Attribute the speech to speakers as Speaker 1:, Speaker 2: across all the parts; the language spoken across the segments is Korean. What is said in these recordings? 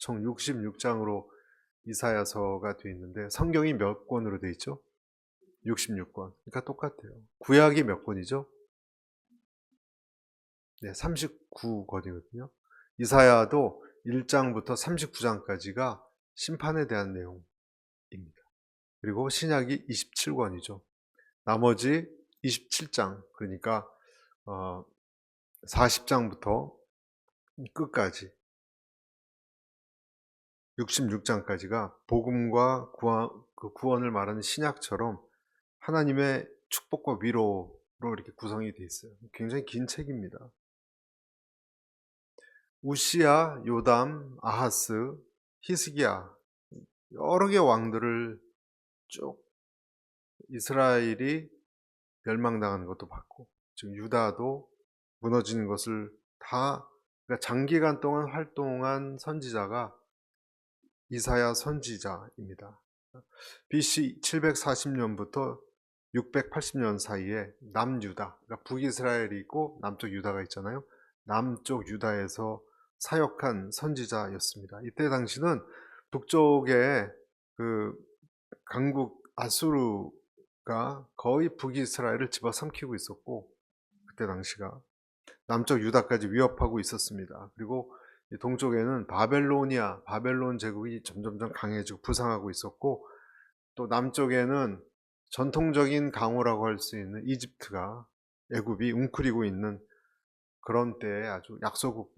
Speaker 1: 총 66장으로 이사야서가 되어 있는데 성경이 몇 권으로 되어 있죠? 66권. 그러니까 똑같아요. 구약이 몇 권이죠? 네, 39권이거든요. 이사야도 1장부터 39장까지가 심판에 대한 내용입니다. 그리고 신약이 27권이죠. 나머지 27장, 그러니까 40장부터 끝까지 66장까지가 복음과 구원을 말하는 신약처럼 하나님의 축복과 위로로 이렇게 구성이 되어 있어요. 굉장히 긴 책입니다. 우시야, 요담, 아하스, 히스기야, 여러 개의 왕들을 쭉 이스라엘이 멸망당하는 것도 봤고, 지금 유다도 무너지는 것을 다, 그러니까 장기간 동안 활동한 선지자가 이사야 선지자입니다. BC 740년부터 680년 사이에 남유다, 그러니까 북이스라엘이 있고 남쪽 유다가 있잖아요. 남쪽 유다에서 사역한 선지자였습니다. 이때 당시는 북쪽에 그 강국 아수르가 거의 북이스라엘을 집어삼키고 있었고, 그때 당시가 남쪽 유다까지 위협하고 있었습니다. 그리고 동쪽에는 바벨론 제국이 점점점 강해지고 부상하고 있었고, 또 남쪽에는 전통적인 강호라고 할 수 있는 이집트가, 애굽이 웅크리고 있는 그런 때에 아주 약소국,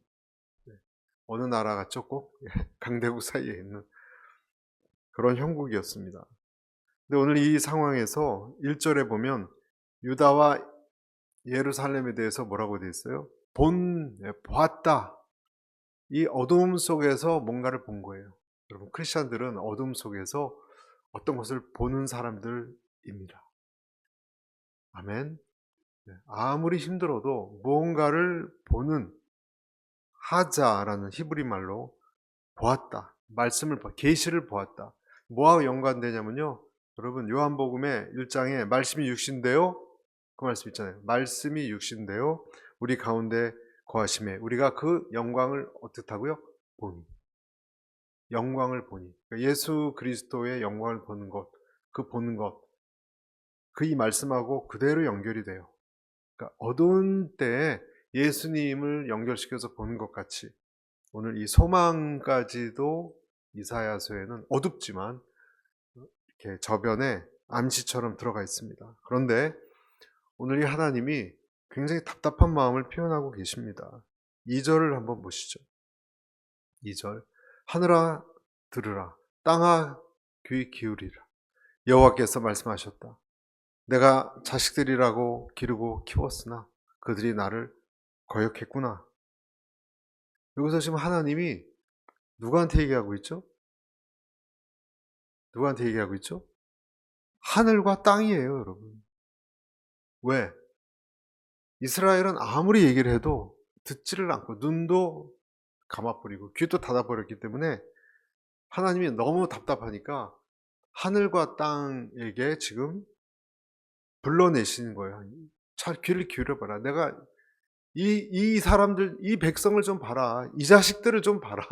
Speaker 1: 어느 나라 같죠? 꼭 강대국 사이에 있는 그런 형국이었습니다. 근데 오늘 이 상황에서 1절에 보면 유다와 예루살렘에 대해서 뭐라고 되어 있어요? 보았다. 이 어두움 속에서 뭔가를 본 거예요. 여러분, 크리스천들은 어두움 속에서 어떤 것을 보는 사람들입니다. 아멘. 아무리 힘들어도 무언가를 보는, 하자라는 히브리 말로 보았다. 말씀을 계시를 보았다. 뭐와 연관되냐면요, 여러분, 요한복음의 1장에 말씀이 육신되어, 그 말씀 있잖아요. 말씀이 육신되어 우리 가운데 거하심에 우리가 그 영광을 어떻다고요? 보니. 영광을 보니. 그러니까 예수 그리스도의 영광을 보는 것, 그 보는 것, 그 이 말씀하고 그대로 연결이 돼요. 그러니까 어두운 때에 예수님을 연결시켜서 보는 것 같이 오늘 이 소망까지도 이사야서에는 어둡지만 이렇게 저변에 암시처럼 들어가 있습니다. 그런데 오늘 이 하나님이 굉장히 답답한 마음을 표현하고 계십니다. 2절을 한번 보시죠. 2절. 하늘아 들으라, 땅아 귀 기울이라. 여호와께서 말씀하셨다. 내가 자식들이라고 기르고 키웠으나 그들이 나를 거역했구나. 여기서 지금 하나님이 누구한테 얘기하고 있죠? 누구한테 얘기하고 있죠? 하늘과 땅이에요, 여러분. 왜? 이스라엘은 아무리 얘기를 해도 듣지를 않고 눈도 감아버리고 귀도 닫아버렸기 때문에 하나님이 너무 답답하니까 하늘과 땅에게 지금 불러내시는 거예요. 잘 귀를 기울여봐라. 내가 이 사람들, 이 백성을 좀 봐라. 이 자식들을 좀 봐라.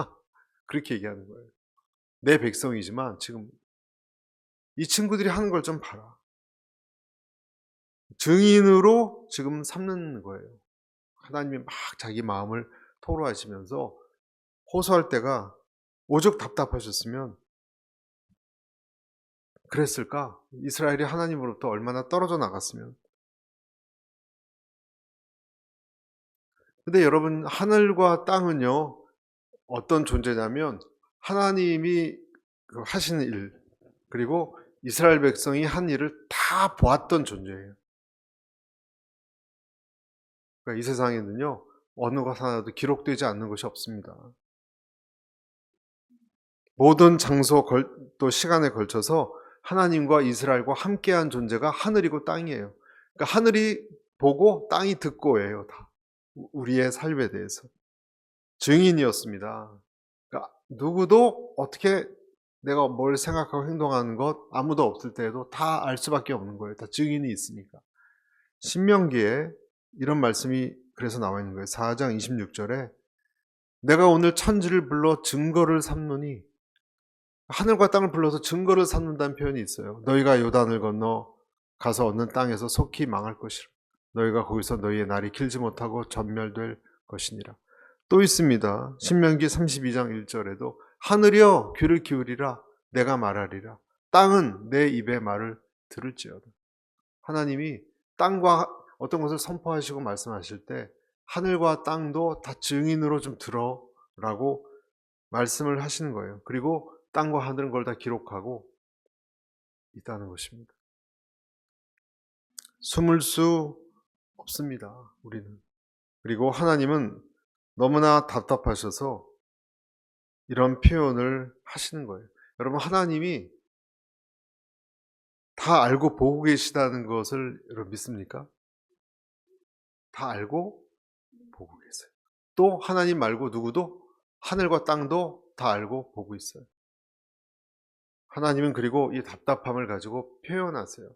Speaker 1: 그렇게 얘기하는 거예요. 내 백성이지만 지금 이 친구들이 하는 걸 좀 봐라. 증인으로 지금 삼는 거예요. 하나님이 막 자기 마음을 토로하시면서 호소할 때가 오죽 답답하셨으면 그랬을까? 이스라엘이 하나님으로부터 얼마나 떨어져 나갔으면. 근데 여러분, 하늘과 땅은요, 어떤 존재냐면 하나님이 하시는 일, 그리고 이스라엘 백성이 한 일을 다 보았던 존재예요. 그러니까 이 세상에는요, 어느 것 하나도 기록되지 않는 것이 없습니다. 모든 장소 또 시간에 걸쳐서 하나님과 이스라엘과 함께한 존재가 하늘이고 땅이에요. 그러니까 하늘이 보고 땅이 듣고예요. 다 우리의 삶에 대해서 증인이었습니다. 그러니까 누구도 어떻게 내가 뭘 생각하고 행동하는 것 아무도 없을 때에도 다 알 수밖에 없는 거예요. 다 증인이 있으니까. 신명기에 이런 말씀이 그래서 나와 있는 거예요. 4장 26절에 내가 오늘 천지를 불러 증거를 삼노니, 하늘과 땅을 불러서 증거를 삼는다는 표현이 있어요. 너희가 요단을 건너 가서 얻는 땅에서 속히 망할 것이라. 너희가 거기서 너희의 날이 길지 못하고 전멸될 것이니라. 또 있습니다. 신명기 32장 1절에도 하늘이여 귀를 기울이라 내가 말하리라. 땅은 내 입의 말을 들을지어다. 하나님이 땅과 어떤 것을 선포하시고 말씀하실 때 하늘과 땅도 다 증인으로 좀 들어라고 말씀을 하시는 거예요. 그리고 땅과 하늘은 걸 다 기록하고 있다는 것입니다. 숨을 수 없습니다, 우리는. 그리고 하나님은 너무나 답답하셔서 이런 표현을 하시는 거예요. 여러분, 하나님이 다 알고 보고 계시다는 것을 여러분 믿습니까? 다 알고 보고 계세요. 또 하나님 말고 누구도 하늘과 땅도 다 알고 보고 있어요. 하나님은 그리고 이 답답함을 가지고 표현하세요.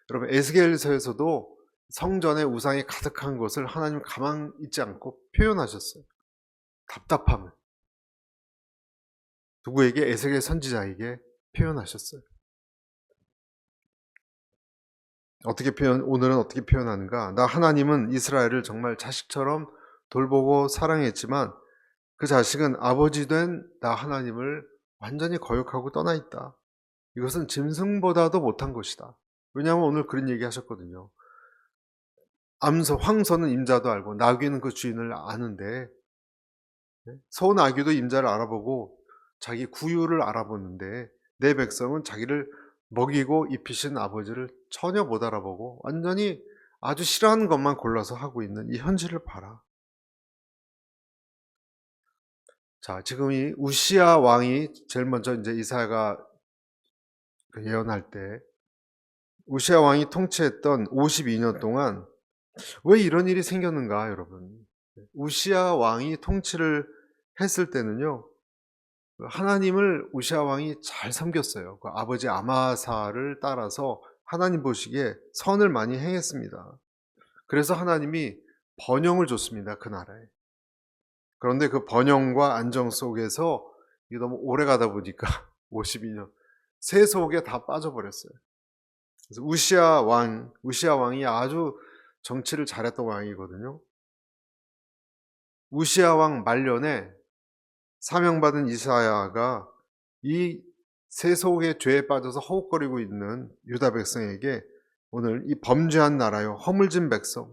Speaker 1: 여러분, 에스겔서에서도 성전에 우상이 가득한 것을 하나님 가만 있지 않고 표현하셨어요. 답답함을 누구에게? 에스겔 선지자에게 표현하셨어요. 오늘은 어떻게 표현하는가? 나 하나님은 이스라엘을 정말 자식처럼 돌보고 사랑했지만 그 자식은 아버지 된 나 하나님을 완전히 거역하고 떠나 있다. 이것은 짐승보다도 못한 것이다. 왜냐하면 오늘 그런 얘기 하셨거든요. 황소는 임자도 알고 나귀는 그 주인을 아는데, 소 나귀도 임자를 알아보고 자기 구유를 알아보는데 내 백성은 자기를 먹이고 입히신 아버지를 전혀 못 알아보고 완전히 아주 싫어하는 것만 골라서 하고 있는 이 현실을 봐라. 자, 지금 이 우시야 왕이 제일 먼저 이제 이사야가 예언할 때 우시야 왕이 통치했던 52년 동안 왜 이런 일이 생겼는가, 여러분? 우시야 왕이 통치를 했을 때는요, 하나님을 우시야 왕이 잘 섬겼어요. 그 아버지 아마사를 따라서 하나님 보시기에 선을 많이 행했습니다. 그래서 하나님이 번영을 줬습니다, 그 나라에. 그런데 그 번영과 안정 속에서 이게 너무 오래 가다 보니까 52년 새 속에 다 빠져버렸어요. 그래서 우시야 왕이 아주 정치를 잘했던 왕이거든요. 우시야 왕 말년에 사명받은 이사야가 이 세속의 죄에 빠져서 허우거리고 있는 유다 백성에게 오늘 이 범죄한 나라요, 허물진 백성,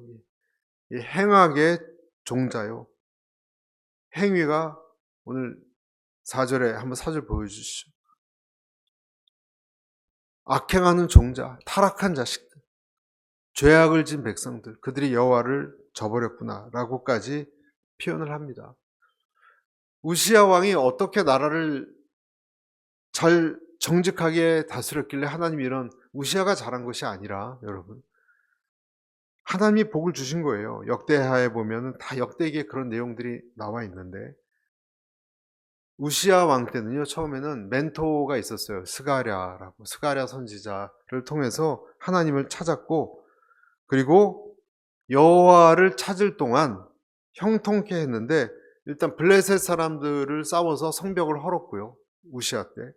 Speaker 1: 이 행악의 종자요, 행위가 오늘 4절에 한번 4절 보여주시죠. 악행하는 종자, 타락한 자식들, 죄악을 진 백성들, 그들이 여호와를 저버렸구나 라고까지 표현을 합니다. 우시야 왕이 어떻게 나라를 잘 정직하게 다스렸길래 하나님이 이런, 우시야가 잘한 것이 아니라 여러분, 하나님이 복을 주신 거예요. 역대하에 보면은 다 역대기에 그런 내용들이 나와 있는데, 우시야 왕 때는요, 처음에는 멘토가 있었어요. 스가랴 선지자를 통해서 하나님을 찾았고, 그리고 여호와를 찾을 동안 형통케 했는데, 일단 블레셋 사람들을 싸워서 성벽을 헐었고요, 우시야 때.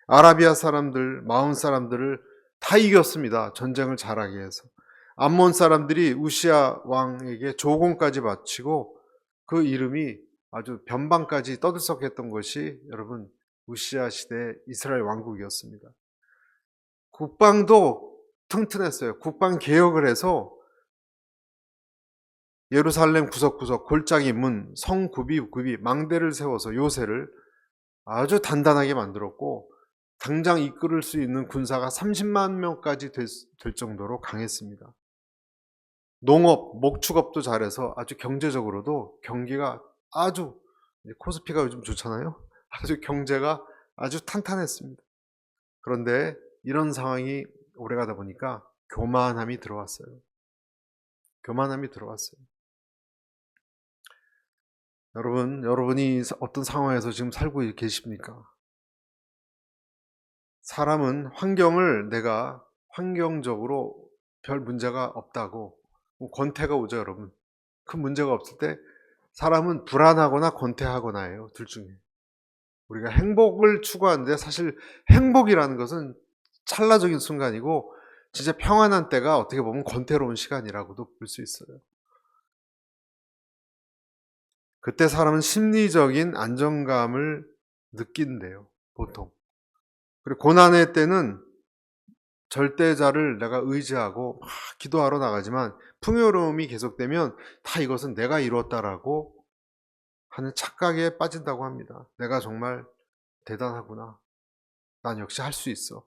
Speaker 1: 아라비아 사람들, 마온 사람들을 다 이겼습니다. 전쟁을 잘하게 해서. 암몬 사람들이 우시야 왕에게 조공까지 바치고 그 이름이 아주 변방까지 떠들썩했던 것이 여러분 우시야 시대 이스라엘 왕국이었습니다. 국방도 튼튼했어요. 국방 개혁을 해서 예루살렘 구석구석 골짜기 문, 성 구비 망대를 세워서 요새를 아주 단단하게 만들었고, 당장 이끌을 수 있는 군사가 30만 명까지 될 정도로 강했습니다. 농업, 목축업도 잘해서 아주 경제적으로도 경기가 아주, 코스피가 요즘 좋잖아요. 아주 경제가 아주 탄탄했습니다. 그런데 이런 상황이 오래가다 보니까 교만함이 들어왔어요. 여러분이 어떤 상황에서 지금 살고 계십니까? 사람은 내가 환경적으로 별 문제가 없다고 권태가 오죠, 여러분. 큰 문제가 없을 때 사람은 불안하거나 권태하거나예요. 둘 중에. 우리가 행복을 추구하는데 사실 행복이라는 것은 찰나적인 순간이고 진짜 평안한 때가 어떻게 보면 권태로운 시간이라고도 볼 수 있어요. 그때 사람은 심리적인 안정감을 느낀대요, 보통. 그리고 고난의 때는 절대자를 내가 의지하고 막 기도하러 나가지만 풍요로움이 계속되면 다 이것은 내가 이루었다라고 하는 착각에 빠진다고 합니다. 내가 정말 대단하구나. 난 역시 할 수 있어.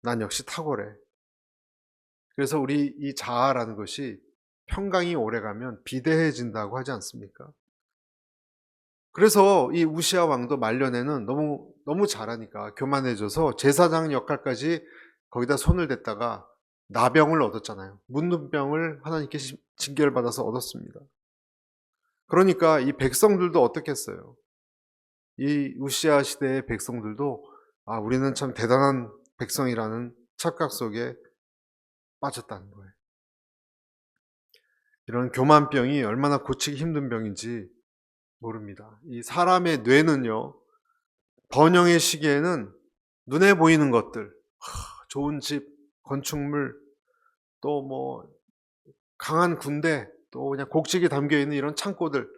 Speaker 1: 난 역시 탁월해. 그래서 우리 이 자아라는 것이 평강이 오래가면 비대해진다고 하지 않습니까? 그래서 이 우시아 왕도 말년에는 너무 잘하니까 교만해져서 제사장 역할까지 거기다 손을 댔다가 나병을 얻었잖아요. 문둥병을 하나님께 징계를 받아서 얻었습니다. 그러니까 이 백성들도 어떻겠어요? 이 우시아 시대의 백성들도 아, 우리는 참 대단한 백성이라는 착각 속에 빠졌다는 거예요. 이런 교만병이 얼마나 고치기 힘든 병인지 모릅니다. 이 사람의 뇌는요, 번영의 시기에는 눈에 보이는 것들, 좋은 집, 건축물, 또 뭐 강한 군대, 또 그냥 곡식이 담겨 있는 이런 창고들,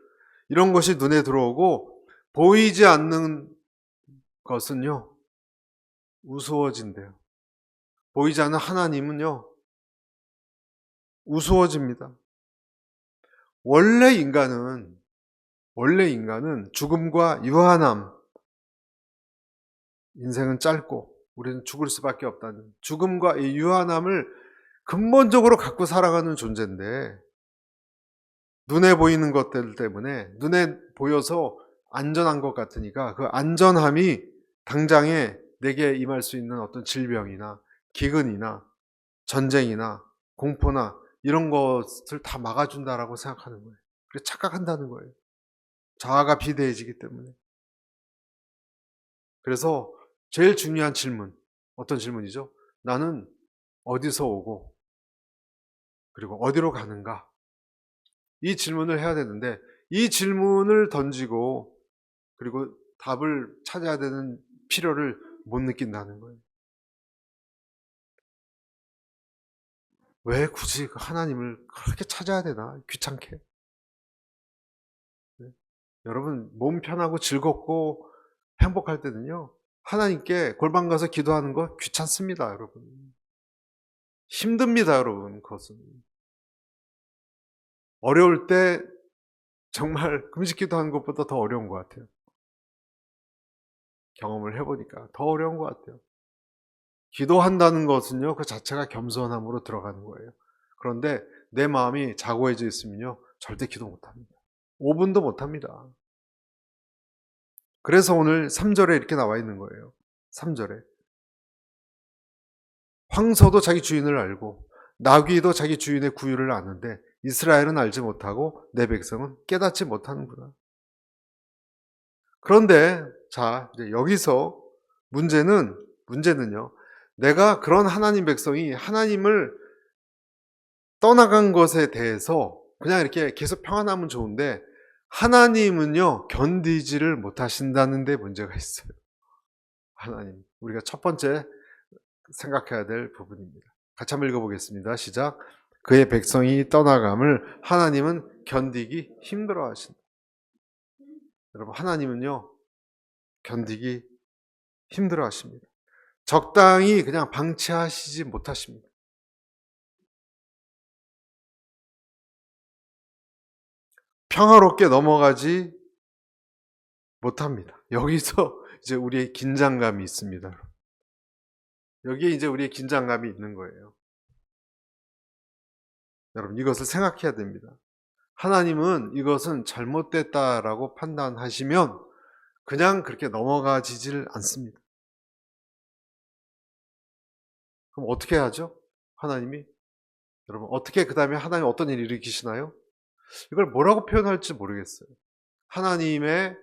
Speaker 1: 이런 것이 눈에 들어오고 보이지 않는 것은요 우스워진대요. 보이지 않는 하나님은요 우스워집니다. 원래 인간은 죽음과 유한함, 인생은 짧고 우리는 죽을 수밖에 없다는 죽음과 이 유한함을 근본적으로 갖고 살아가는 존재인데 눈에 보이는 것들 때문에 눈에 보여서 안전한 것 같으니까 그 안전함이 당장에 내게 임할 수 있는 어떤 질병이나 기근이나 전쟁이나 공포나 이런 것을 다 막아준다라고 생각하는 거예요. 그래서 착각한다는 거예요. 자아가 비대해지기 때문에. 그래서 제일 중요한 질문, 어떤 질문이죠? 나는 어디서 오고 그리고 어디로 가는가? 이 질문을 해야 되는데 이 질문을 던지고 그리고 답을 찾아야 되는 필요를 못 느낀다는 거예요. 왜 굳이 그 하나님을 그렇게 찾아야 되나? 귀찮게. 네? 여러분, 몸 편하고 즐겁고 행복할 때는요, 하나님께 골방 가서 기도하는 거 귀찮습니다, 여러분. 힘듭니다, 여러분, 그것은. 어려울 때 정말 금식 기도하는 것보다 더 어려운 것 같아요. 경험을 해보니까 더 어려운 것 같아요. 기도한다는 것은요, 그 자체가 겸손함으로 들어가는 거예요. 그런데 내 마음이 자고해져 있으면요, 절대 기도 못 합니다. 5분도 못 합니다. 그래서 오늘 3절에 이렇게 나와 있는 거예요. 3절에. 황소도 자기 주인을 알고 나귀도 자기 주인의 구유를 아는데 이스라엘은 알지 못하고 내 백성은 깨닫지 못하는구나. 그런데 자, 이제 여기서 문제는요. 내가 그런 하나님 백성이 하나님을 떠나간 것에 대해서 그냥 이렇게 계속 평안하면 좋은데 하나님은요 견디지를 못하신다는 데 문제가 있어요. 하나님, 우리가 첫 번째 생각해야 될 부분입니다. 같이 한번 읽어보겠습니다. 시작. 그의 백성이 떠나감을 하나님은 견디기 힘들어 하신다. 여러분, 하나님은요 견디기 힘들어 하십니다. 적당히 그냥 방치하시지 못하십니다. 평화롭게 넘어가지 못합니다. 여기서 이제 우리의 긴장감이 있습니다. 여기에 이제 우리의 긴장감이 있는 거예요. 여러분, 이것을 생각해야 됩니다. 하나님은 이것은 잘못됐다라고 판단하시면 그냥 그렇게 넘어가지질 않습니다. 그럼 어떻게 하죠? 하나님이? 여러분, 어떻게 그 다음에 하나님 어떤 일을 일으키시나요? 이걸 뭐라고 표현할지 모르겠어요. 하나님의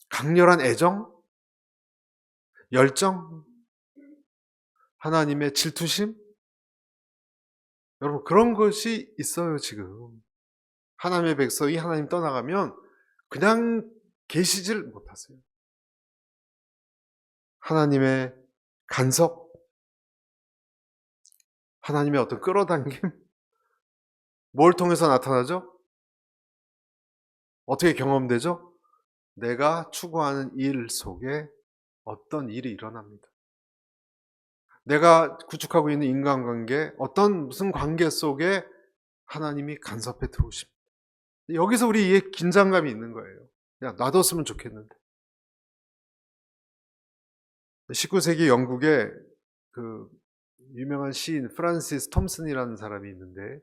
Speaker 1: 강렬한 애정? 열정? 하나님의 질투심? 여러분 그런 것이 있어요 지금. 하나님의 백성이 하나님 떠나가면 그냥 계시질 못하세요. 하나님의 간섭, 하나님의 어떤 끌어당김, 뭘 통해서 나타나죠? 어떻게 경험되죠? 내가 추구하는 일 속에 어떤 일이 일어납니다. 내가 구축하고 있는 인간관계, 어떤 무슨 관계 속에 하나님이 간섭해 들어오십니다. 여기서 우리의 긴장감이 있는 거예요. 그냥 놔뒀으면 좋겠는데. 19세기 영국에 그 유명한 시인 프란시스 톰슨이라는 사람이 있는데,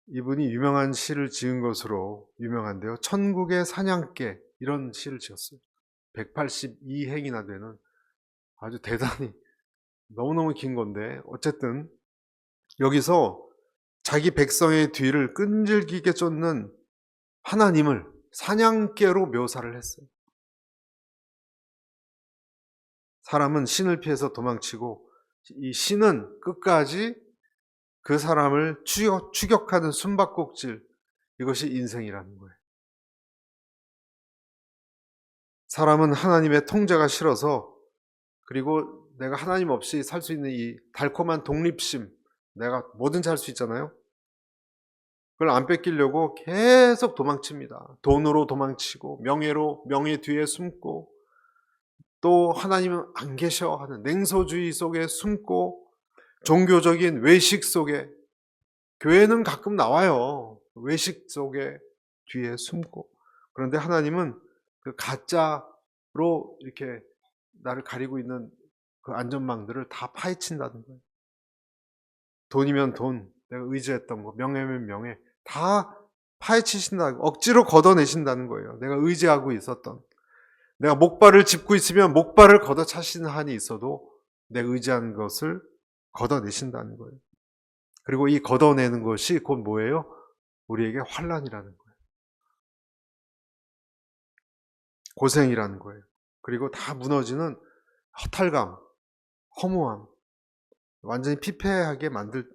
Speaker 1: 이분이 유명한 시를 지은 것으로 유명한데요. 천국의 사냥개, 이런 시를 지었어요. 182행이나 되는 아주 대단히 너무너무 긴 건데, 어쨌든 여기서 자기 백성의 뒤를 끈질기게 쫓는 하나님을 사냥개로 묘사를 했어요. 사람은 신을 피해서 도망치고, 이 신은 끝까지 그 사람을 추격하는 숨바꼭질, 이것이 인생이라는 거예요. 사람은 하나님의 통제가 싫어서, 그리고 내가 하나님 없이 살 수 있는 이 달콤한 독립심, 내가 뭐든지 할 수 있잖아요. 그걸 안 뺏기려고 계속 도망칩니다. 돈으로 도망치고, 명예 뒤에 숨고, 또 하나님은 안 계셔 하는 냉소주의 속에 숨고, 종교적인 외식 속에, 교회는 가끔 나와요. 외식 속에 뒤에 숨고. 그런데 하나님은 그 가짜로 이렇게 나를 가리고 있는 그 안전망들을 다 파헤친다는 거예요. 돈이면 돈, 내가 의지했던 거, 명예면 명예, 다 파헤치신다고, 억지로 걷어내신다는 거예요. 내가 의지하고 있었던, 내가 목발을 짚고 있으면 목발을 걷어차시는 한이 있어도 내가 의지하는 것을 걷어내신다는 거예요. 그리고 이 걷어내는 것이 곧 뭐예요? 우리에게 환난이라는 거예요. 고생이라는 거예요. 그리고 다 무너지는 허탈감, 허무함, 완전히 피폐하게 만들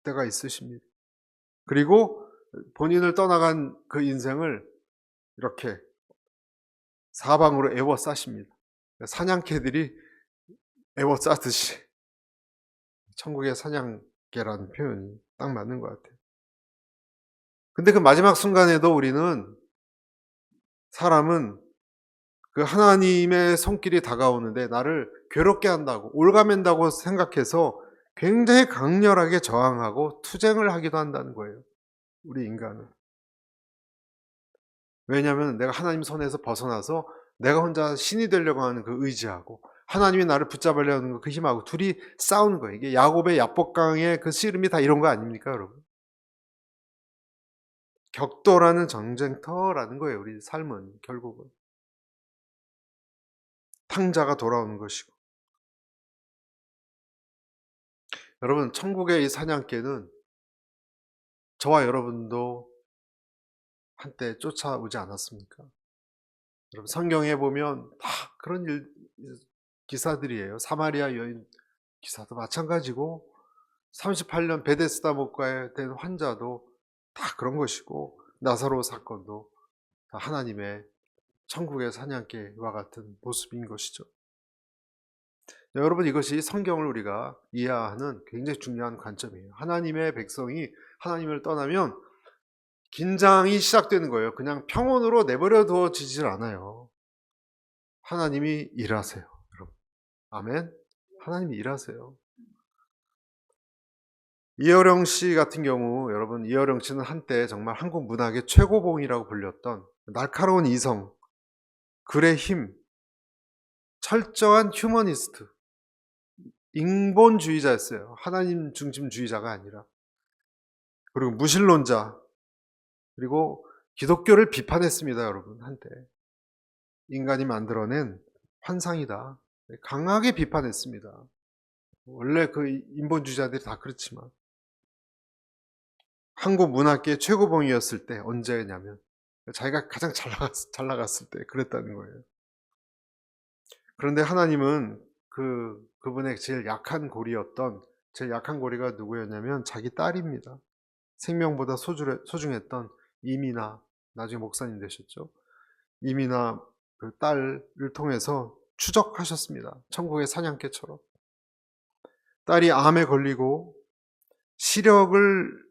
Speaker 1: 때가 있으십니다. 그리고 본인을 떠나간 그 인생을 이렇게 사방으로 에워싸십니다. 사냥개들이 에워싸듯이. 천국의 사냥개라는 표현이 딱 맞는 것 같아요. 근데 그 마지막 순간에도 우리는, 사람은 그 하나님의 손길이 다가오는데 나를 괴롭게 한다고, 올가맨다고 생각해서 굉장히 강렬하게 저항하고 투쟁을 하기도 한다는 거예요. 우리 인간은. 왜냐하면 내가 하나님 손에서 벗어나서 내가 혼자 신이 되려고 하는 그 의지하고, 하나님이 나를 붙잡으려는 그 힘하고 둘이 싸우는 거예요. 이게 야곱의 야복강의 그 씨름이 다 이런 거 아닙니까, 여러분? 격돌하는 전쟁터라는 거예요. 우리 삶은 결국은 탕자가 돌아오는 것이고. 여러분, 천국의 이 사냥개는 저와 여러분도 한때 쫓아오지 않았습니까? 여러분, 성경에 보면 다 그런 기사들이에요. 사마리아 여인 기사도 마찬가지고, 38년 베데스다 목가에 된 환자도 다 그런 것이고, 나사로 사건도 다 하나님의 천국의 사냥개와 같은 모습인 것이죠. 여러분, 이것이 성경을 우리가 이해하는 굉장히 중요한 관점이에요. 하나님의 백성이 하나님을 떠나면 긴장이 시작되는 거예요. 그냥 평온으로 내버려 두어지질 않아요. 하나님이 일하세요, 여러분. 아멘. 하나님이 일하세요. 이어령 씨 같은 경우, 여러분, 이어령 씨는 한때 정말 한국 문학의 최고봉이라고 불렸던 날카로운 이성, 글의 힘, 철저한 휴머니스트, 인본주의자였어요. 하나님 중심주의자가 아니라. 그리고 무신론자, 그리고 기독교를 비판했습니다, 여러분, 한때. 인간이 만들어낸 환상이다. 강하게 비판했습니다. 원래 그 인본주의자들이 다 그렇지만. 한국 문학계의 최고봉이었을 때 언제냐면 자기가 가장 잘 나갔을 때 그랬다는 거예요. 그런데 하나님은 그분의 제일 약한 고리였던 제일 약한 고리가 누구였냐면 자기 딸입니다. 생명보다 소중했던 이미나, 나중에 목사님 되셨죠. 이미나 그 딸을 통해서 추적하셨습니다. 천국의 사냥개처럼. 딸이 암에 걸리고 시력을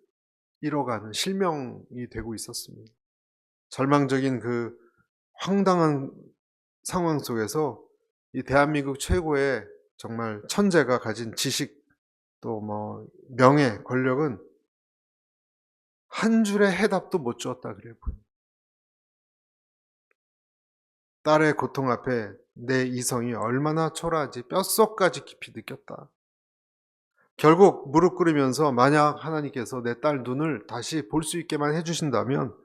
Speaker 1: 잃어가는 실명이 되고 있었습니다. 절망적인 그 황당한 상황 속에서 이 대한민국 최고의 정말 천재가 가진 지식 또 뭐 명예, 권력은 한 줄의 해답도 못 주었다 그래요. 딸의 고통 앞에 내 이성이 얼마나 초라한지 뼛속까지 깊이 느꼈다. 결국 무릎 꿇으면서 만약 하나님께서 내 딸 눈을 다시 볼 수 있게만 해주신다면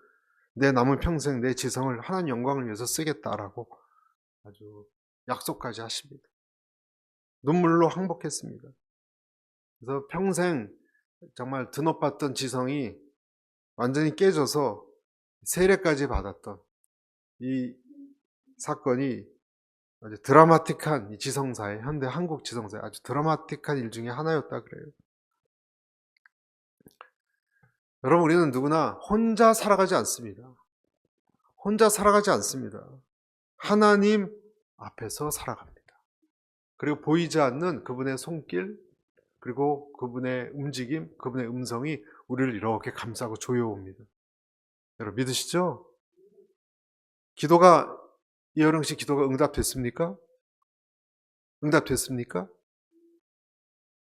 Speaker 1: 내 남은 평생 내 지성을 하나님 영광을 위해서 쓰겠다라고 아주 약속까지 하십니다. 눈물로 항복했습니다. 그래서 평생 정말 드높았던 지성이 완전히 깨져서 세례까지 받았던 이 사건이 아주 드라마틱한 이 지성사의 현대 한국 지성사의 아주 드라마틱한 일 중에 하나였다 그래요. 여러분, 우리는 누구나 혼자 살아가지 않습니다. 혼자 살아가지 않습니다. 하나님 앞에서 살아갑니다. 그리고 보이지 않는 그분의 손길, 그리고 그분의 움직임, 그분의 음성이 우리를 이렇게 감싸고 조여옵니다. 여러분 믿으시죠? 기도가, 이어령 씨 기도가 응답됐습니까? 응답됐습니까?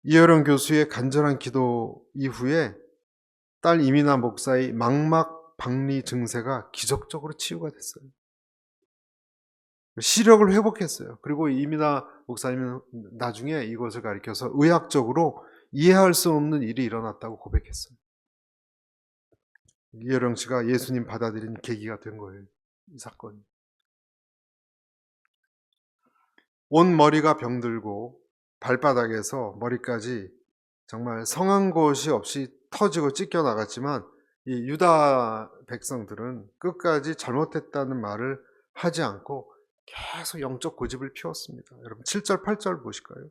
Speaker 1: 이어령 교수의 간절한 기도 이후에 딸 이미나 목사의 망막 박리 증세가 기적적으로 치유가 됐어요. 시력을 회복했어요. 그리고 이미나 목사님은 나중에 이것을 가리켜서 의학적으로 이해할 수 없는 일이 일어났다고 고백했어요. 이어령 씨가 예수님 받아들인 계기가 된 거예요. 이 사건이. 온 머리가 병들고 발바닥에서 머리까지 정말 성한 곳이 없이 터지고 찢겨 나갔지만 이 유다 백성들은 끝까지 잘못했다는 말을 하지 않고 계속 영적 고집을 피웠습니다. 여러분 7절 8절 보실까요?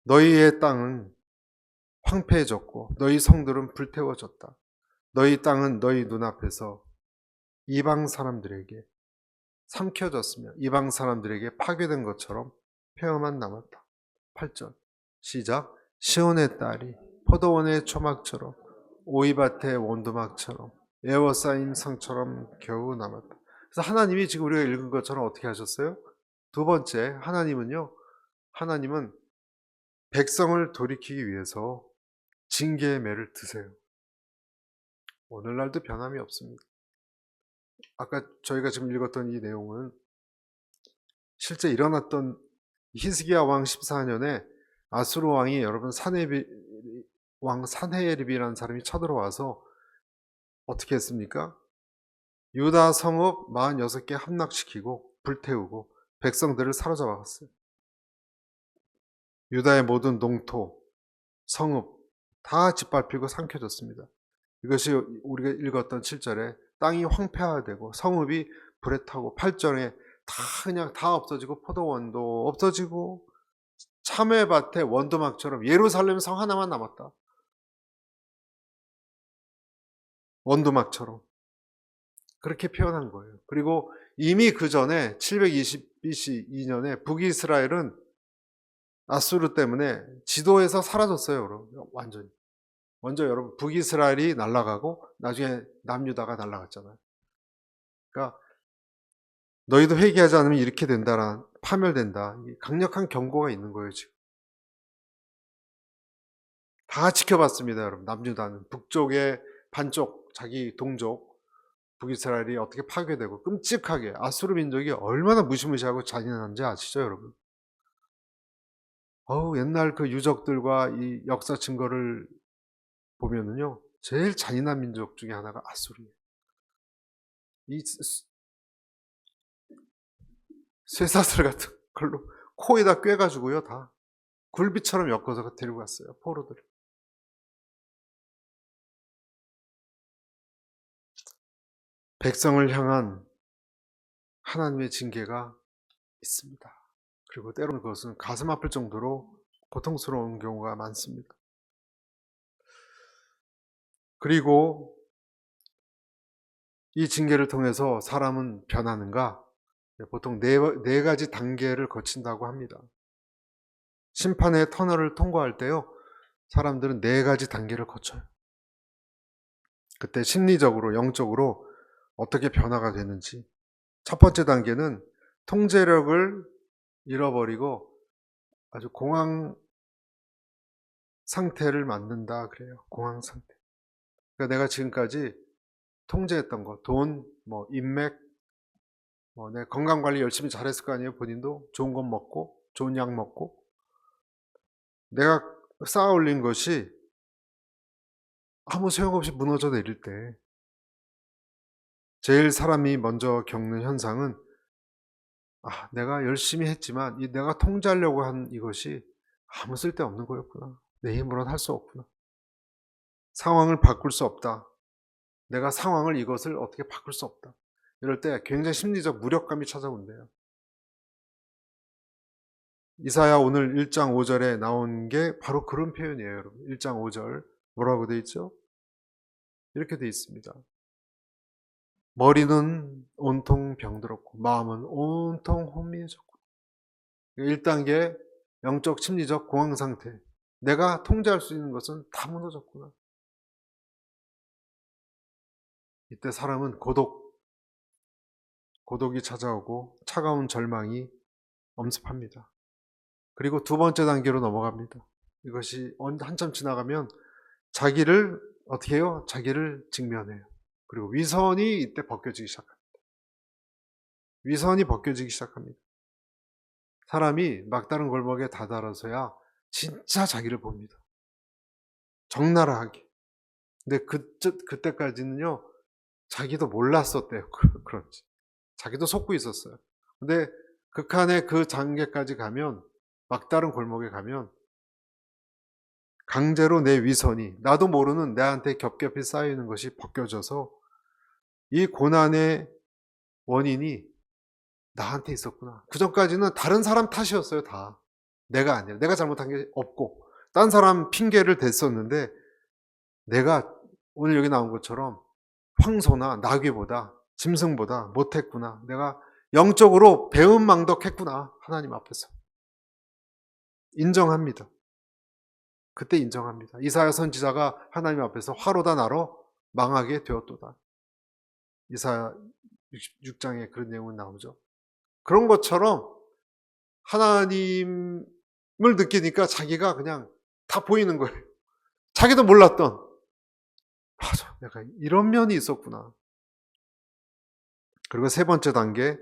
Speaker 1: 너희의 땅은 황폐해졌고 너희 성들은 불태워졌다. 너희 땅은 너희 눈앞에서 이방 사람들에게 삼켜졌으며 이방 사람들에게 파괴된 것처럼 폐허만 남았다. 8절 시작. 시온의 딸이 포도원의 초막처럼 오이밭의 원두막처럼 에워싸인 성처럼 겨우 남았다. 그래서 하나님이 지금 우리가 읽은 것처럼 어떻게 하셨어요? 두 번째, 하나님은 백성을 돌이키기 위해서 징계의 매를 드세요. 오늘날도 변함이 없습니다. 아까 저희가 지금 읽었던 이 내용은 실제 일어났던 히스기야 왕 14년에 아수르 왕이 여러분 왕 산헤립이라는 사람이 쳐들어와서 어떻게 했습니까? 유다 성읍 46개 함락시키고 불태우고 백성들을 사로잡아 갔어요. 유다의 모든 농토, 성읍 다 짓밟히고 삼켜졌습니다. 이것이 우리가 읽었던 7절에 땅이 황폐화되고 성읍이 불에 타고 8절에 그냥 다 없어지고 포도원도 없어지고 참외밭에 원두막처럼 예루살렘 성 하나만 남았다. 원두막처럼 그렇게 표현한 거예요. 그리고 이미 그 전에 720 BC 2년에 북이스라엘은 아수르 때문에 지도에서 사라졌어요. 여러분. 완전히. 먼저 여러분 북이스라엘이 날아가고 나중에 남유다가 날아갔잖아요. 그러니까 너희도 회개하지 않으면 이렇게 된다라 파멸된다. 강력한 경고가 있는 거예요. 지금. 다 지켜봤습니다. 여러분. 남유다는 북쪽의 반쪽 자기 동족 북이스라엘이 어떻게 파괴되고 끔찍하게 아수르 민족이 얼마나 무시무시하고 잔인한지 아시죠 여러분? 옛날 그 유적들과 이 역사 증거를 보면은요 제일 잔인한 민족 중에 하나가 아수르예요. 이 쇠사슬 같은 걸로 코에다 꿰가지고요 다 굴비처럼 엮어서 데리고 갔어요 포로들을. 백성을 향한 하나님의 징계가 있습니다. 그리고 때로는 그것은 가슴 아플 정도로 고통스러운 경우가 많습니다. 그리고 이 징계를 통해서 사람은 변하는가? 보통 네 가지 단계를 거친다고 합니다. 심판의 터널을 통과할 때요, 사람들은 네 가지 단계를 거쳐요. 그때 심리적으로, 영적으로 어떻게 변화가 되는지. 첫 번째 단계는 통제력을 잃어버리고 아주 공황 상태를 만든다 그래요. 공황 상태. 그러니까 내가 지금까지 통제했던 거, 돈, 인맥, 내 건강 관리 열심히 잘했을 거 아니에요. 본인도 좋은 것 먹고, 좋은 약 먹고, 내가 쌓아 올린 것이 아무 소용없이 무너져 내릴 때, 제일 사람이 먼저 겪는 현상은, 내가 열심히 했지만 내가 통제하려고 한 이것이 아무 쓸데없는 거였구나. 내 힘으로는 할 수 없구나. 상황을 바꿀 수 없다. 내가 상황을, 이것을 어떻게 바꿀 수 없다. 이럴 때 굉장히 심리적 무력감이 찾아온대요. 이사야 오늘 1장 5절에 나온 게 바로 그런 표현이에요, 여러분. 1장 5절 뭐라고 돼 있죠? 이렇게 돼 있습니다. 머리는 온통 병들었고 마음은 온통 혼미해졌고. 1단계 영적 심리적 공황 상태. 내가 통제할 수 있는 것은 다 무너졌구나. 이때 사람은 고독이 찾아오고 차가운 절망이 엄습합니다. 그리고 두 번째 단계로 넘어갑니다. 이것이 한참 지나가면 자기를 어떻게 해요? 자기를 직면해요. 그리고 위선이 이때 벗겨지기 시작합니다. 위선이 벗겨지기 시작합니다. 사람이 막다른 골목에 다다라서야 진짜 자기를 봅니다. 적나라하게. 근데 그때까지는요, 자기도 몰랐었대요. 그런지. 자기도 속고 있었어요. 근데 극한의 그 단계까지 가면, 막다른 골목에 가면 강제로 내 위선이, 나도 모르는 내한테 겹겹이 쌓이는 것이 벗겨져서 이 고난의 원인이 나한테 있었구나. 그 전까지는 다른 사람 탓이었어요, 다. 내가 아니라. 내가 잘못한 게 없고. 딴 사람 핑계를 댔었는데, 내가 오늘 여기 나온 것처럼 황소나 나귀보다, 짐승보다 못했구나. 내가 영적으로 배은망덕했구나. 하나님 앞에서. 인정합니다. 그때 인정합니다. 이사야 선지자가 하나님 앞에서 화로다 나로 망하게 되었도다. 이사야 6장에 그런 내용은 나오죠. 그런 것처럼 하나님을 느끼니까 자기가 그냥 다 보이는 거예요. 자기도 몰랐던, 맞아, 내가 이런 면이 있었구나. 그리고 세 번째 단계,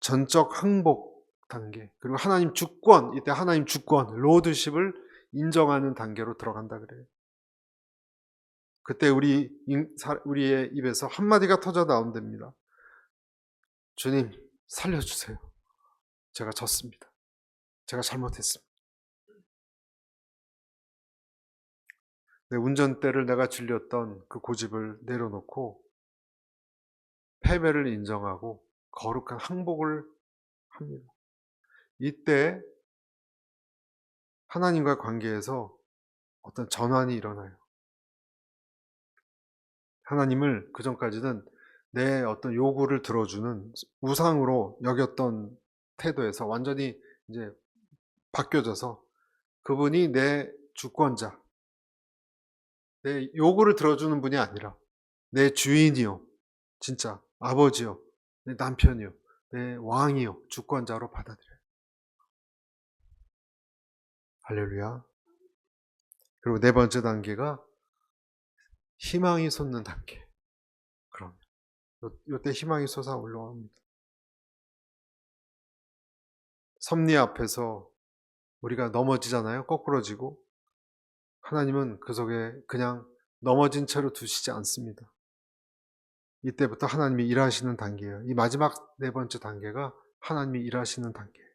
Speaker 1: 전적 항복 단계. 그리고 하나님 주권, 이때 하나님 주권, 로드십을 인정하는 단계로 들어간다 그래요. 그때 우리의 입에서 한마디가 터져 나온답니다. 주님, 살려주세요. 제가 졌습니다. 제가 잘못했습니다. 내 운전대를 내가 질렸던 그 고집을 내려놓고 패배를 인정하고 거룩한 항복을 합니다. 이때 하나님과 관계에서 어떤 전환이 일어나요. 하나님을 그전까지는 내 어떤 요구를 들어주는 우상으로 여겼던 태도에서 완전히 이제 바뀌어져서 그분이 내 주권자, 내 요구를 들어주는 분이 아니라 내 주인이요, 진짜 아버지요, 내 남편이요, 내 왕이요, 주권자로 받아들여요. 할렐루야. 그리고 네 번째 단계가 희망이 솟는 단계. 그럼 이때 희망이 솟아 올라옵니다. 섭리 앞에서 우리가 넘어지잖아요. 거꾸러지고. 하나님은 그 속에 그냥 넘어진 채로 두시지 않습니다. 이때부터 하나님이 일하시는 단계예요. 이 마지막 네 번째 단계가 하나님이 일하시는 단계예요.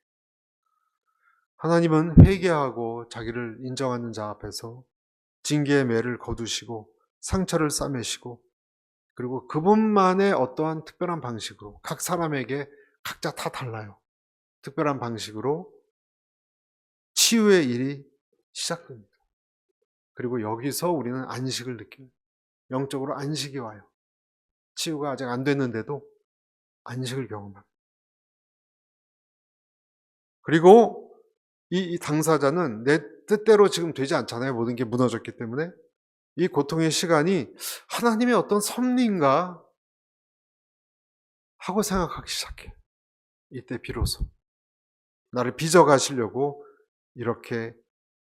Speaker 1: 하나님은 회개하고 자기를 인정하는 자 앞에서 징계의 매를 거두시고 상처를 싸매시고, 그리고 그분만의 어떠한 특별한 방식으로, 각 사람에게 각자 다 달라요. 특별한 방식으로 치유의 일이 시작됩니다. 그리고 여기서 우리는 안식을 느껴요. 영적으로 안식이 와요. 치유가 아직 안 됐는데도 안식을 경험합니다. 그리고 이 당사자는 내 뜻대로 지금 되지 않잖아요. 모든 게 무너졌기 때문에. 이 고통의 시간이 하나님의 어떤 섭리인가 하고 생각하기 시작해요. 이때 비로소 나를 빚어가시려고 이렇게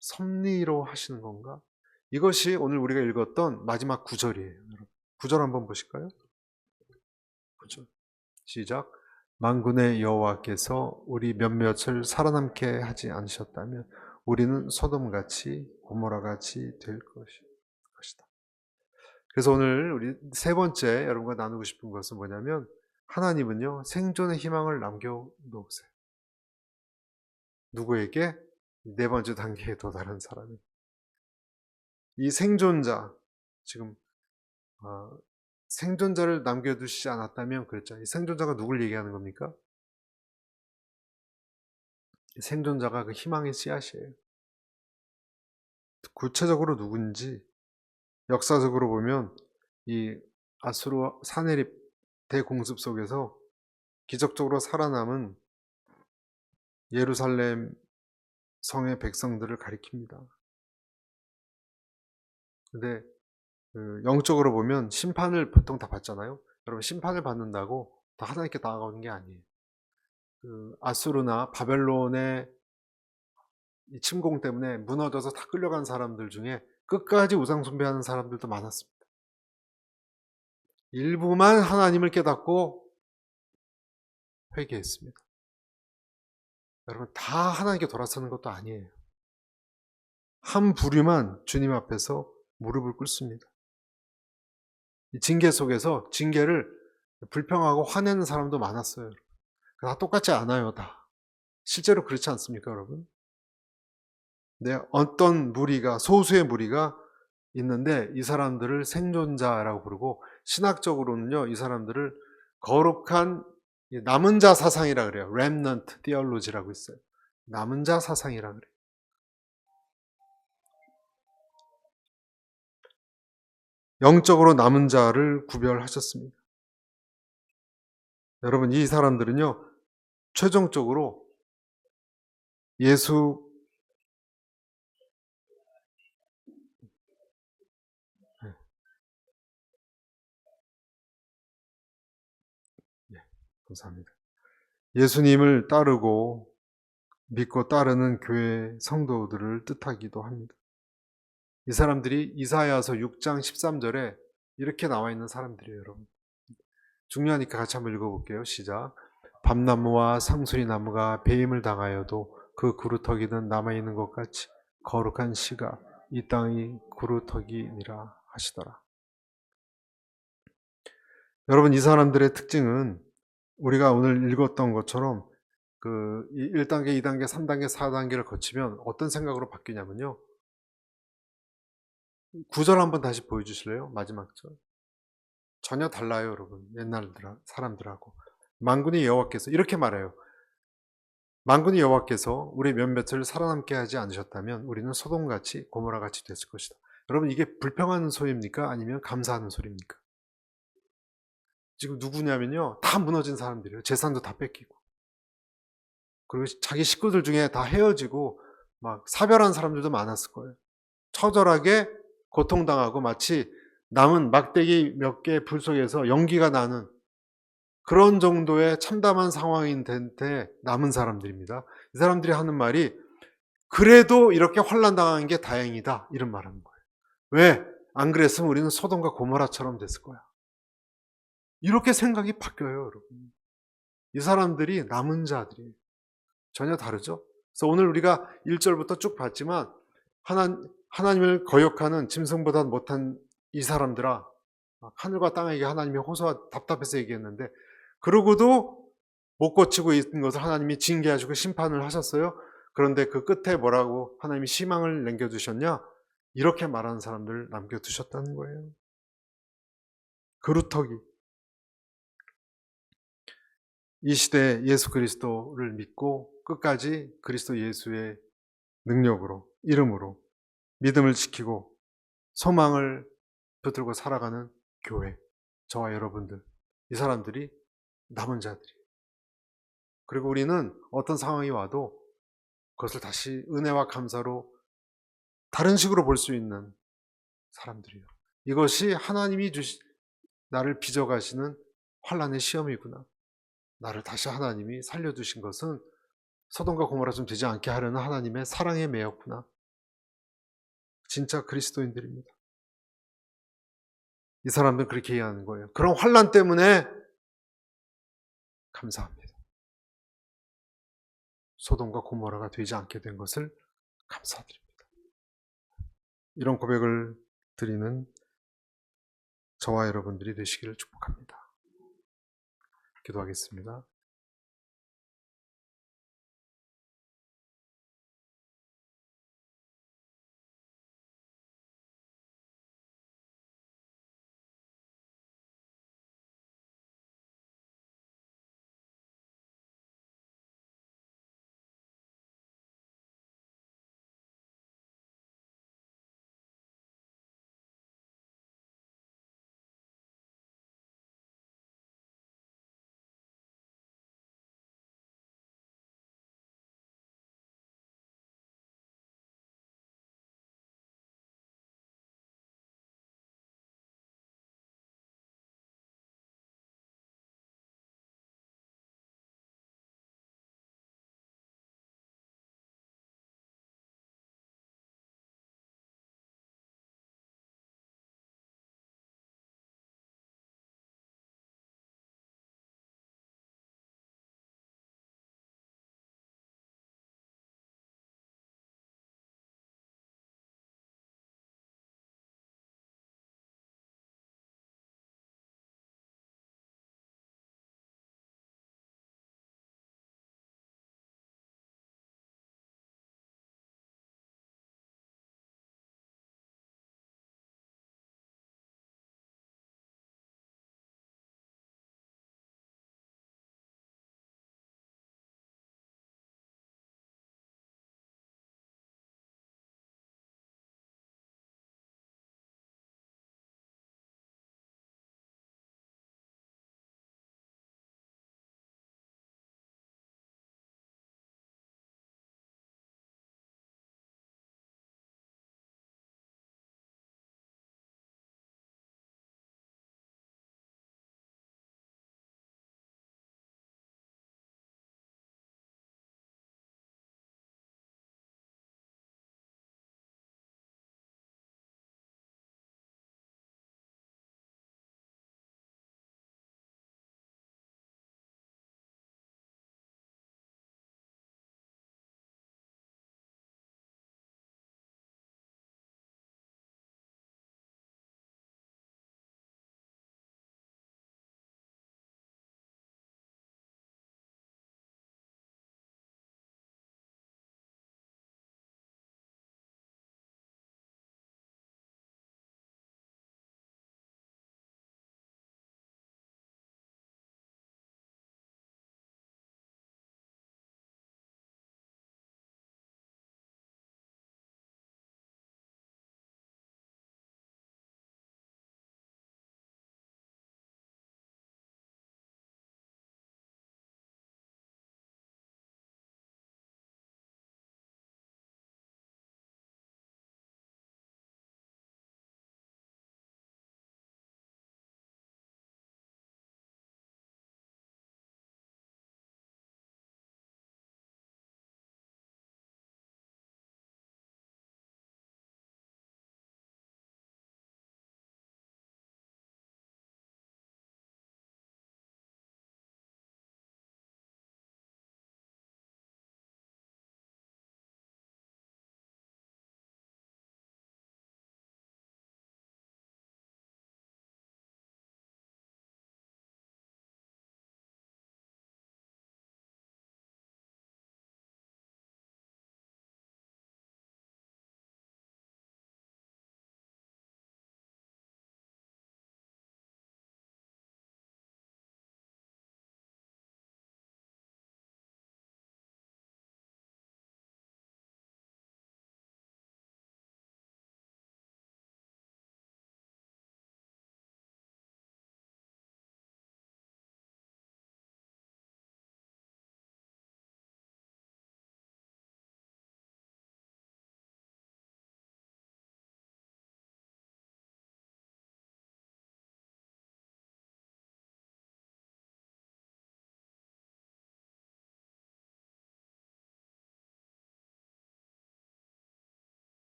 Speaker 1: 섭리로 하시는 건가? 이것이 오늘 우리가 읽었던 마지막 구절이에요. 9절 한번 보실까요? 9절 시작. 만군의 여호와께서 우리 몇몇을 살아남게 하지 않으셨다면 우리는 소돔같이 고모라같이 될 것이다. 그래서 오늘 우리 세 번째 여러분과 나누고 싶은 것은 뭐냐면, 하나님은요 생존의 희망을 남겨놓으세요. 누구에게? 네 번째 단계에 도달한 사람이. 이 생존자, 지금 생존자를 남겨두시지 않았다면 그랬죠. 이 생존자가 누굴 얘기하는 겁니까? 생존자가 그 희망의 씨앗이에요. 구체적으로 누군지 역사적으로 보면 이 아수르 사내립 대공습 속에서 기적적으로 살아남은 예루살렘 성의 백성들을 가리킵니다. 근데 영적으로 보면 심판을 보통 다 받잖아요. 여러분, 심판을 받는다고 다 하나님께 나아가는 게 아니에요. 아수르나 바벨론의 이 침공 때문에 무너져서 다 끌려간 사람들 중에 끝까지 우상 숭배하는 사람들도 많았습니다. 일부만 하나님을 깨닫고 회개했습니다. 여러분, 다 하나님께 돌아서는 것도 아니에요. 한 부류만 주님 앞에서 무릎을 꿇습니다. 이 징계 속에서 징계를 불평하고 화내는 사람도 많았어요. 다 똑같지 않아요, 다. 실제로 그렇지 않습니까, 여러분? 네, 어떤 무리가, 소수의 무리가 있는데 이 사람들을 생존자라고 부르고, 신학적으로는요 이 사람들을 거룩한 남은 자 사상이라 그래요. remnant theology라고 있어요. 남은 자 사상이라 그래요. 영적으로 남은 자를 구별하셨습니다. 여러분, 이 사람들은요 최종적으로 예수 네, 감사합니다. 예수님을 따르고 믿고 따르는 교회 성도들을 뜻하기도 합니다. 이 사람들이 이사야서 6장 13절에 이렇게 나와 있는 사람들이에요, 여러분. 중요하니까 같이 한번 읽어볼게요. 시작. 밤나무와 상수리나무가 배임을 당하여도 그 구루터기는 남아있는 것 같이 거룩한 씨가 이 땅이 구루터기니라 하시더라. 여러분, 이 사람들의 특징은 우리가 오늘 읽었던 것처럼 그 1단계, 2단계, 3단계, 4단계를 거치면 어떤 생각으로 바뀌냐면요. 9절 한번 다시 보여주실래요? 마지막 절. 전혀 달라요, 여러분. 옛날 사람들하고. 만군의 여호와께서 이렇게 말해요. 만군의 여호와께서 우리 몇몇을 살아남게 하지 않으셨다면 우리는 소돔같이 고모라같이 됐을 것이다. 여러분, 이게 불평하는 소리입니까? 아니면 감사하는 소리입니까? 지금 누구냐면요, 다 무너진 사람들이에요. 재산도 다 뺏기고, 그리고 자기 식구들 중에 다 헤어지고 막 사별한 사람들도 많았을 거예요. 처절하게 고통당하고 마치 남은 막대기 몇 개 불 속에서 연기가 나는 그런 정도의 참담한 상황인 때 남은 사람들입니다. 이 사람들이 하는 말이 그래도 이렇게 환난 당한 게 다행이다, 이런 말 하는 거예요. 왜? 안 그랬으면 우리는 소돔과 고모라처럼 됐을 거야. 이렇게 생각이 바뀌어요, 여러분. 이 사람들이 남은 자들이에요. 전혀 다르죠? 그래서 오늘 우리가 1절부터 쭉 봤지만 하나님을 거역하는 짐승보다 못한 이 사람들아, 하늘과 땅에게 하나님이 호소하 답답해서 얘기했는데, 그러고도 못 고치고 있는 것을 하나님이 징계하시고 심판을 하셨어요. 그런데 그 끝에 뭐라고 하나님이 희망을 남겨두셨냐? 이렇게 말하는 사람들을 남겨두셨다는 거예요. 그루터기. 이 시대에 예수 그리스도를 믿고 끝까지 그리스도 예수의 능력으로, 이름으로 믿음을 지키고 소망을 붙들고 살아가는 교회, 저와 여러분들, 이 사람들이 남은 자들이에요. 그리고 우리는 어떤 상황이 와도 그것을 다시 은혜와 감사로 다른 식으로 볼 수 있는 사람들이에요. 이것이 하나님이 나를 빚어가시는 환난의 시험이구나. 나를 다시 하나님이 살려두신 것은 소돔과 고모라처럼 되지 않게 하려는 하나님의 사랑의 매였구나. 진짜 그리스도인들입니다. 이 사람들은 그렇게 이해하는 거예요. 그런 환난 때문에 감사합니다. 소돔과 고모라가 되지 않게 된 것을 감사드립니다. 이런 고백을 드리는 저와 여러분들이 되시기를 축복합니다. 기도하겠습니다.